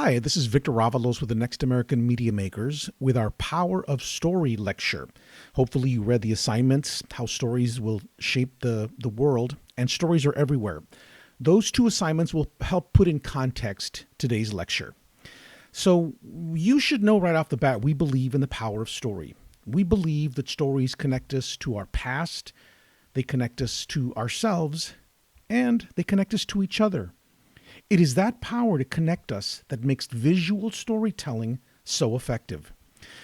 Hi, this is Victor Ravalos with the Next American Media Makers with our Power of Story lecture. Hopefully you read the assignments, how stories will shape the world, and stories are everywhere. Those two assignments will help put in context today's lecture. So you should know right off the bat, we believe in the power of story. We believe that stories connect us to our past, they connect us to ourselves, and they connect us to each other. It is that power to connect us that makes visual storytelling so effective.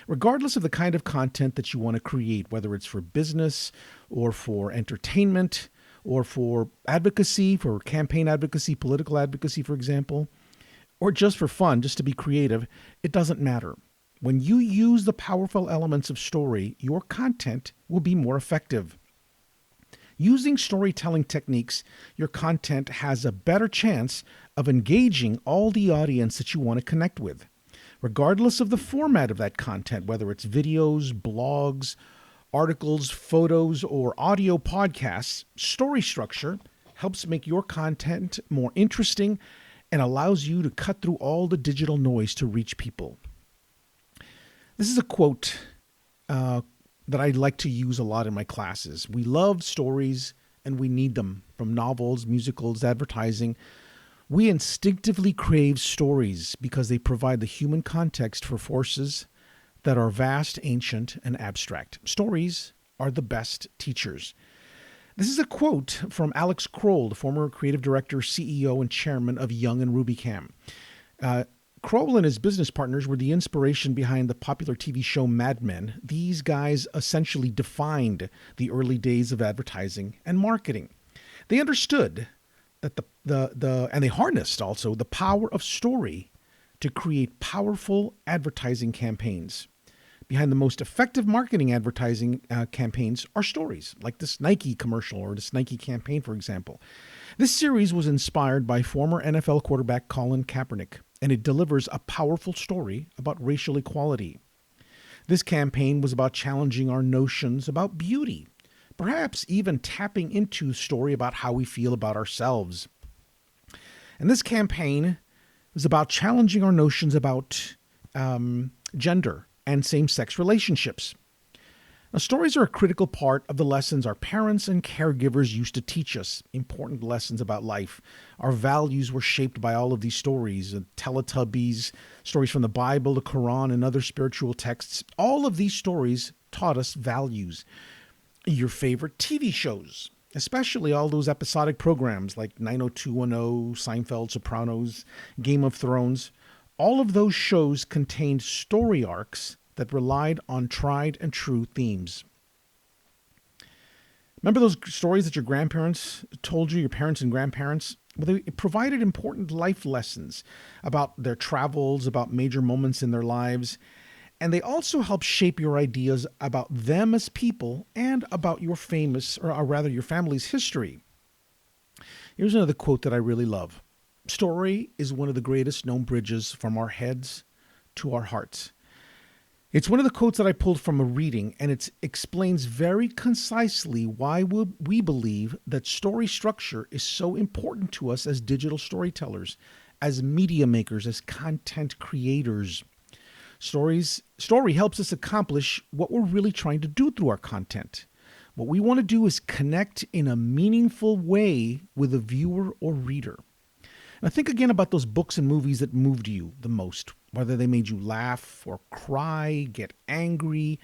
Regardless of the kind of content that you want to create, whether it's for business or for entertainment or for advocacy, for campaign advocacy, political advocacy, for example, or just for fun, just to be creative, it doesn't matter. When you use the powerful elements of story, your content will be more effective. Using storytelling techniques, your content has a better chance of engaging all the audience that you want to connect with. Regardless of the format of that content, whether it's videos, blogs, articles, photos, or audio podcasts, story structure helps make your content more interesting and allows you to cut through all the digital noise to reach people. This is a quote that I like to use a lot in my classes. We love stories and we need them, from novels, musicals, advertising. We instinctively crave stories because they provide the human context for forces that are vast, ancient, and abstract. Stories are the best teachers. This is a quote from Alex Kroll, the former creative director, CEO, and chairman of Young and Rubicam. Kroll and his business partners were the inspiration behind the popular TV show Mad Men. These guys essentially defined the early days of advertising and marketing. They understood that and they harnessed also the power of story to create powerful advertising campaigns. Behind the most effective marketing advertising campaigns are stories, like this Nike commercial or this Nike campaign, for example. This series was inspired by former NFL quarterback Colin Kaepernick, and it delivers a powerful story about racial equality. This campaign was about challenging our notions about beauty, perhaps even tapping into a story about how we feel about ourselves. And this campaign was about challenging our notions about gender and same-sex relationships. Now, stories are a critical part of the lessons our parents and caregivers used to teach us, important lessons about life. Our values were shaped by all of these stories, Teletubbies, stories from the Bible, the Quran, and other spiritual texts. All of these stories taught us values. Your favorite TV shows, especially all those episodic programs like 90210, Seinfeld, Sopranos, Game of Thrones, all of those shows contained story arcs that relied on tried and true themes. Remember those stories that your grandparents told you, your parents and grandparents? Well, they provided important life lessons about their travels, about major moments in their lives, and they also help shape your ideas about them as people and about your your family's history. Here's another quote that I really love. Story is one of the greatest known bridges from our heads to our hearts. It's one of the quotes that I pulled from a reading, and it explains very concisely why we believe that story structure is so important to us as digital storytellers, as media makers, as content creators. Story helps us accomplish what we're really trying to do through our content. What we want to do is connect in a meaningful way with a viewer or reader. Now think again about those books and movies that moved you the most, whether they made you laugh or cry, get angry,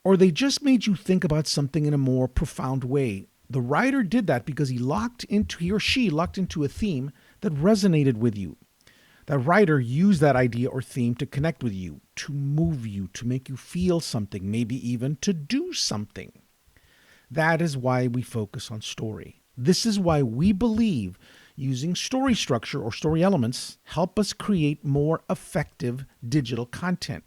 or they just made you think about something in a more profound way. The writer did that because he or she locked into a theme that resonated with you. That writer used that idea or theme to connect with you, to move you, to make you feel something, maybe even to do something. That is why we focus on story. This is why we believe using story structure or story elements help us create more effective digital content.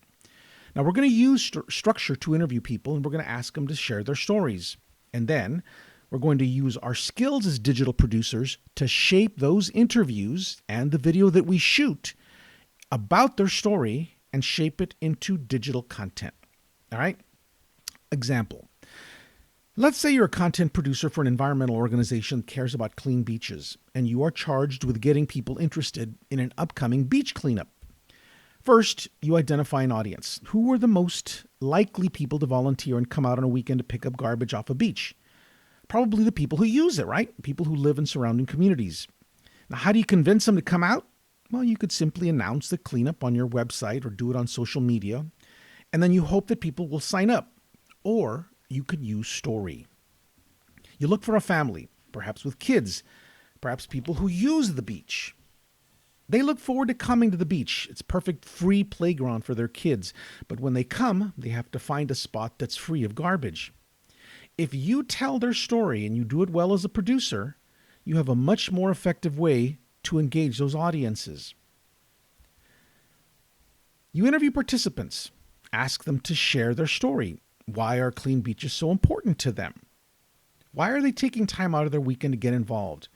Now, we're going to use structure to interview people, and we're going to ask them to share their stories. And then we're going to use our skills as digital producers to shape those interviews and the video that we shoot about their story and shape it into digital content. All right? Example. Let's say you're a content producer for an environmental organization that cares about clean beaches, and you are charged with getting people interested in an upcoming beach cleanup. First, you identify an audience. Who are the most likely people to volunteer and come out on a weekend to pick up garbage off a beach? Probably the people who use it, right? People who live in surrounding communities. Now, how do you convince them to come out? Well, you could simply announce the cleanup on your website or do it on social media, and then you hope that people will sign up. Or you could use story. You look for a family, perhaps with kids, perhaps people who use the beach. They look forward to coming to the beach. It's perfect free playground for their kids. But when they come, they have to find a spot that's free of garbage. If you tell their story and you do it well as a producer, you have a much more effective way to engage those audiences. You interview participants. Ask them to share their story. Why are clean beaches so important to them? Why are they taking time out of their weekend to get involved?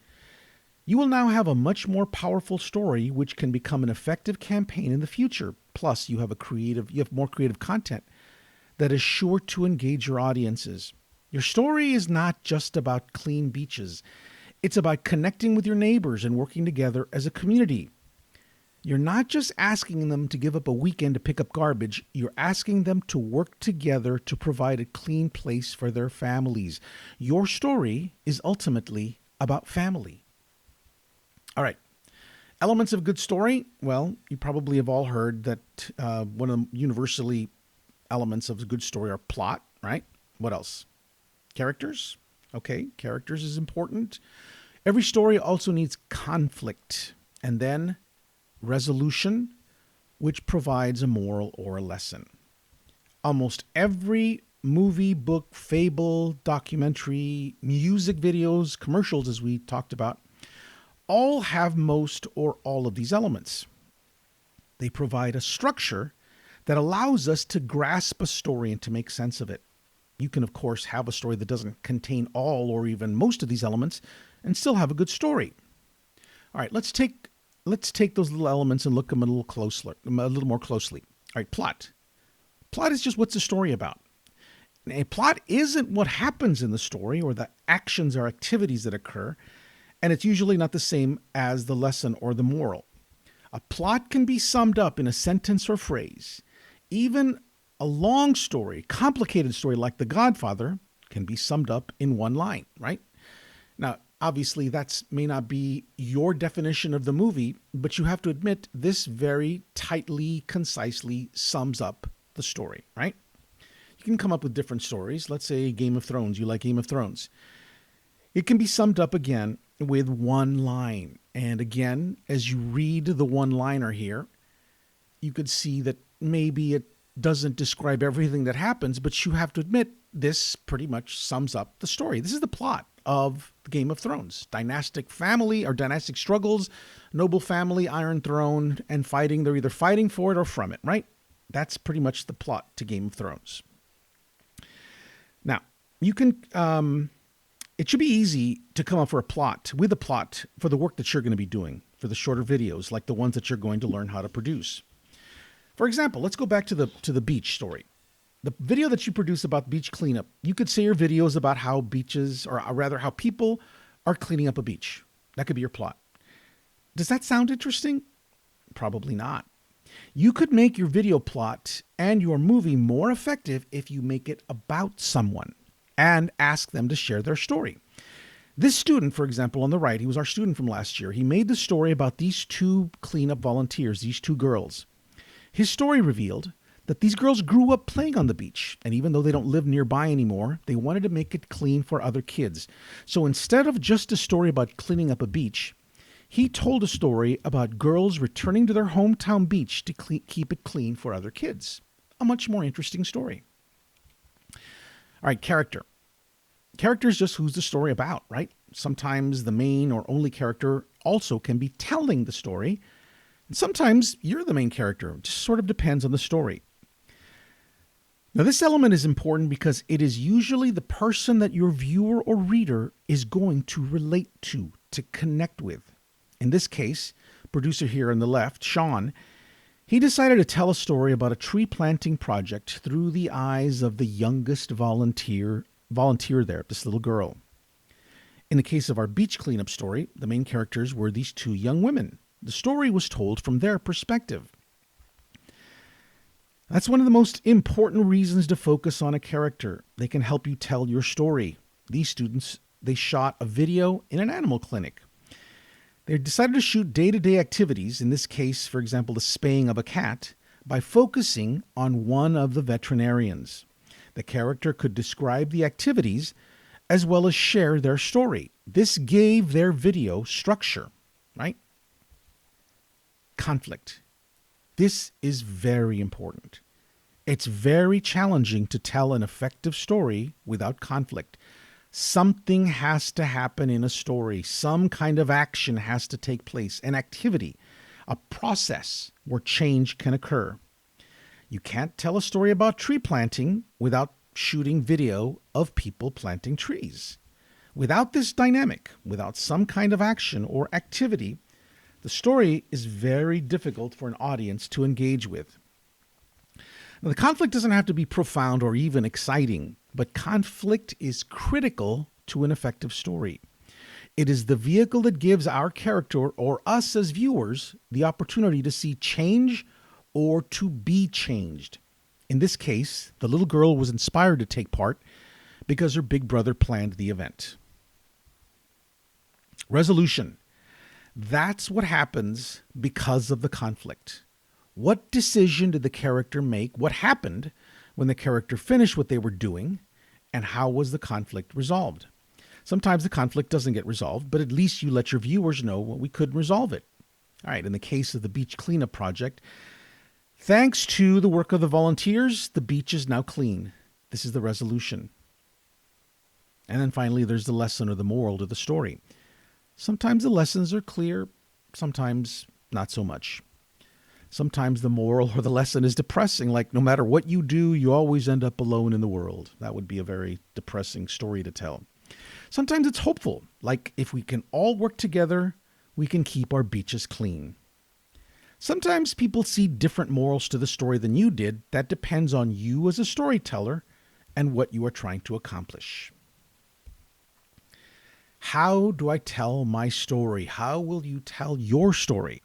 You will now have a much more powerful story which can become an effective campaign in the future. Plus, you have more creative content that is sure to engage your audiences. Your story is not just about clean beaches. It's about connecting with your neighbors and working together as a community. You're not just asking them to give up a weekend to pick up garbage. You're asking them to work together to provide a clean place for their families. Your story is ultimately about family. All right. Elements of a good story. Well, you probably have all heard that one of the universally elements of a good story are plot, right? What else? Characters. Okay, characters is important. Every story also needs conflict. And then resolution, which provides a moral or a lesson. Almost every movie, book, fable, documentary, music videos, commercials, as we talked about, all have most or all of these elements. They provide a structure that allows us to grasp a story and to make sense of it. You can, of course, have a story that doesn't contain all or even most of these elements and still have a good story. All right, let's take those little elements and look at them a little more closely. All right, plot. Plot is just what's the story about. A plot isn't what happens in the story or the actions or activities that occur, and it's usually not the same as the lesson or the moral. A plot can be summed up in a sentence or phrase. Even a long story, complicated story like The Godfather can be summed up in one line, right? Now, obviously, that may not be your definition of the movie, but you have to admit this very tightly, concisely sums up the story, right? You can come up with different stories. Let's say Game of Thrones. You like Game of Thrones. It can be summed up again with one line. And again, as you read the one-liner here, you could see that maybe it doesn't describe everything that happens, but you have to admit this pretty much sums up the story. This is the plot of Game of Thrones. Dynastic family or dynastic struggles, noble family, Iron Throne, and fighting. They're either fighting for it or from it, right? That's pretty much the plot to Game of Thrones. Now, you can... It should be easy to come up with a plot for the work that you're going to be doing, for the shorter videos, like the ones that you're going to learn how to produce. For example, let's go back to the beach story. The video that you produce about beach cleanup, you could say your video is about how beaches, or rather how people are cleaning up a beach. That could be your plot. Does that sound interesting? Probably not. You could make your video plot and your movie more effective if you make it about someone and ask them to share their story. This student, for example, on the right, he was our student from last year. He made the story about these two cleanup volunteers, these two girls. His story revealed that these girls grew up playing on the beach, and even though they don't live nearby anymore, they wanted to make it clean for other kids. So instead of just a story about cleaning up a beach, he told a story about girls returning to their hometown beach to keep it clean for other kids. A much more interesting story. All right, character. Character is just who's the story about, right? Sometimes the main or only character also can be telling the story. And sometimes you're the main character. It just sort of depends on the story. Now, this element is important because it is usually the person that your viewer or reader is going to relate to connect with. In this case, producer here on the left, Sean, he decided to tell a story about a tree planting project through the eyes of the youngest volunteer there, this little girl. In the case of our beach cleanup story, the main characters were these two young women. The story was told from their perspective. That's one of the most important reasons to focus on a character. They can help you tell your story. These students, they shot a video in an animal clinic. They decided to shoot day-to-day activities, in this case, for example, the spaying of a cat, by focusing on one of the veterinarians. The character could describe the activities as well as share their story. This gave their video structure, right? Conflict. This is very important. It's very challenging to tell an effective story without conflict. Something has to happen in a story. Some kind of action has to take place, an activity, a process where change can occur. You can't tell a story about tree planting without shooting video of people planting trees. Without this dynamic, without some kind of action or activity, the story is very difficult for an audience to engage with. Now, the conflict doesn't have to be profound or even exciting, but conflict is critical to an effective story. It is the vehicle that gives our character or us as viewers the opportunity to see change or to be changed. In this case, the little girl was inspired to take part because her big brother planned the event. Resolution. That's what happens because of the conflict. What decision did the character make? What happened when the character finished what they were doing? And how was the conflict resolved? Sometimes the conflict doesn't get resolved, but at least you let your viewers know we couldn't resolve it. All right, in the case of the beach cleanup project, thanks to the work of the volunteers, the beach is now clean. This is the resolution. And then finally, there's the lesson or the moral to the story. Sometimes the lessons are clear, sometimes not so much. Sometimes the moral or the lesson is depressing, like no matter what you do, you always end up alone in the world. That would be a very depressing story to tell. Sometimes it's hopeful, like if we can all work together, we can keep our beaches clean. Sometimes people see different morals to the story than you did. That depends on you as a storyteller and what you are trying to accomplish. How do I tell my story? How will you tell your story?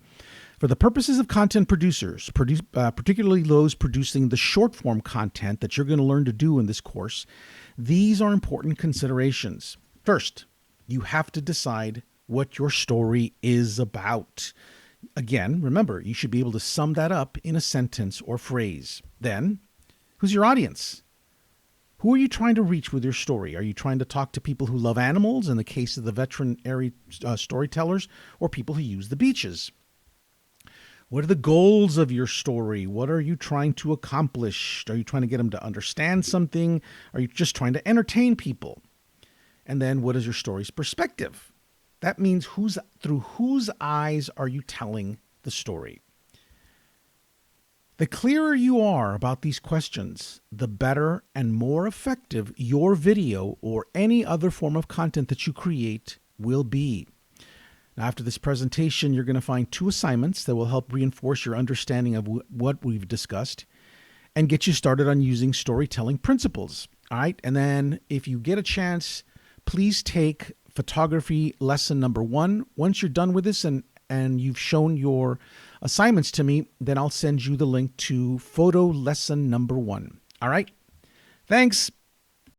For the purposes of content producers, particularly those producing the short form content that you're going to learn to do in this course, these are important considerations. First, you have to decide what your story is about. Again, remember, you should be able to sum that up in a sentence or phrase. Then, who's your audience? Who are you trying to reach with your story? Are you trying to talk to people who love animals, in the case of the veterinary storytellers, or people who use the beaches? What are the goals of your story? What are you trying to accomplish? Are you trying to get them to understand something? Are you just trying to entertain people? And then what is your story's perspective? That means through whose eyes are you telling the story? The clearer you are about these questions, the better and more effective your video or any other form of content that you create will be. Now, after this presentation, you're going to find 2 assignments that will help reinforce your understanding of what we've discussed and get you started on using storytelling principles. All right. And then if you get a chance, please take photography lesson number 1. Once you're done with this and you've shown your assignments to me, then I'll send you the link to photo lesson number 1. All right. Thanks.